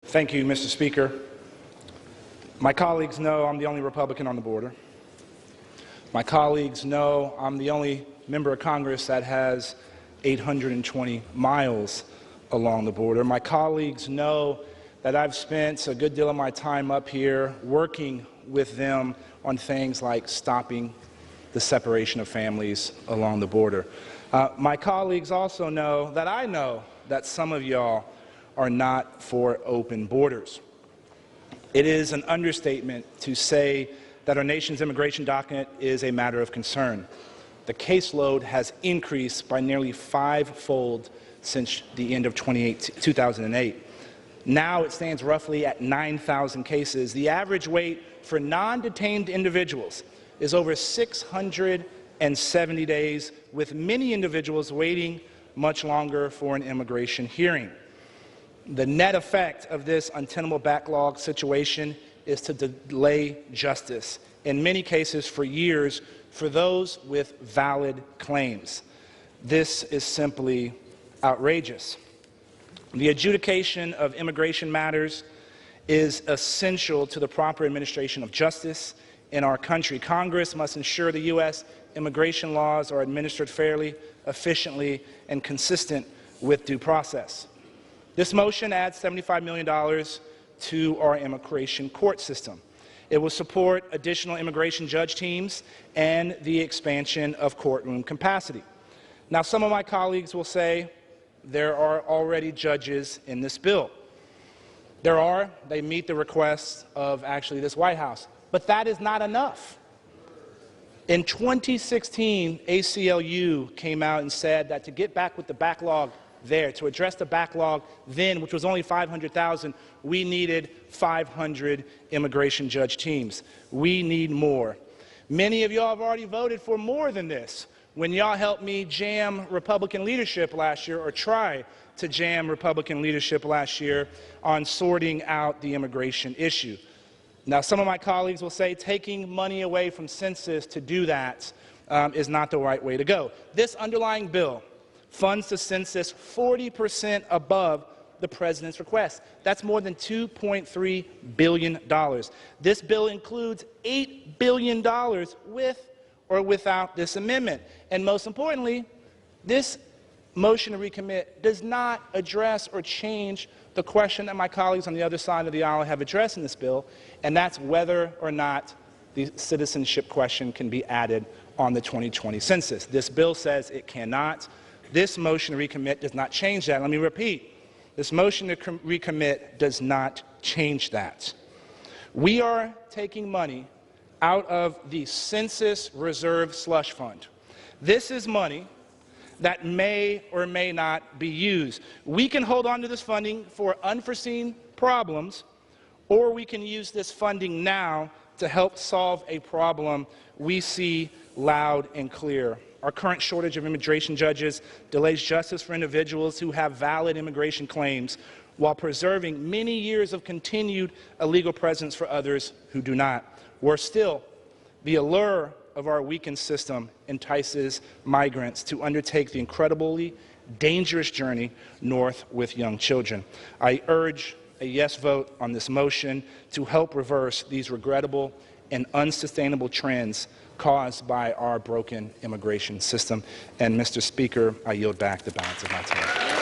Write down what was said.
Thank you, Mr. Speaker. My colleagues know I'm the only Republican on the border. My colleagues know I'm the only member of Congress that has 820 miles along the border. My colleagues know that I've spent a good deal of my time up here working with them on things like stopping the separation of families along the border. My colleagues also know that some of y'all are not for open borders. It is an understatement to say that our nation's immigration docket is a matter of concern. The caseload has increased by nearly five-fold since the end of 2008. Now it stands roughly at 9,000 cases. The average wait for non-detained individuals is over 670 days, with many individuals waiting much longer for an immigration hearing. The net effect of this untenable backlog situation is to delay justice, in many cases for years, for those with valid claims. This is simply outrageous. The adjudication of immigration matters is essential to the proper administration of justice in our country. Congress must ensure the U.S. immigration laws are administered fairly, efficiently, and consistent with due process. This motion adds $75 million to our immigration court system. It will support additional immigration judge teams and the expansion of courtroom capacity. Now, some of my colleagues will say there are already judges in this bill. They meet the requests of actually this White House. But that is not enough. In 2016, ACLU came out and said that to get back with the backlog there, to address the backlog then, which was only 500,000, we needed 500 immigration judge teams. We need more. Many of y'all have already voted for more than this when y'all helped me jam Republican leadership last year, or try to jam Republican leadership last year, on sorting out the immigration issue. Now, some of my colleagues will say taking money away from census to do that is not the right way to go. This underlying bill funds the census 40% above the president's request. That's more than $2.3 billion. This bill includes $8 billion with or without this amendment. And most importantly, this motion to recommit does not address or change the question that my colleagues on the other side of the aisle have addressed in this bill, and that's whether or not the citizenship question can be added on the 2020 census. This bill says it cannot. This motion to recommit does not change that. Let me repeat. This motion to recommit does not change that. We are taking money out of the Census Reserve Slush Fund. This is money that may or may not be used. We can hold on to this funding for unforeseen problems, or we can use this funding now to help solve a problem we see loud and clear. Our current shortage of immigration judges delays justice for individuals who have valid immigration claims, while preserving many years of continued illegal presence for others who do not. Worse still, the allure of our weakened system entices migrants to undertake the incredibly dangerous journey north with young children. I urge a yes vote on this motion to help reverse these regrettable and unsustainable trends caused by our broken immigration system. And, Mr. Speaker, I yield back the balance of my time.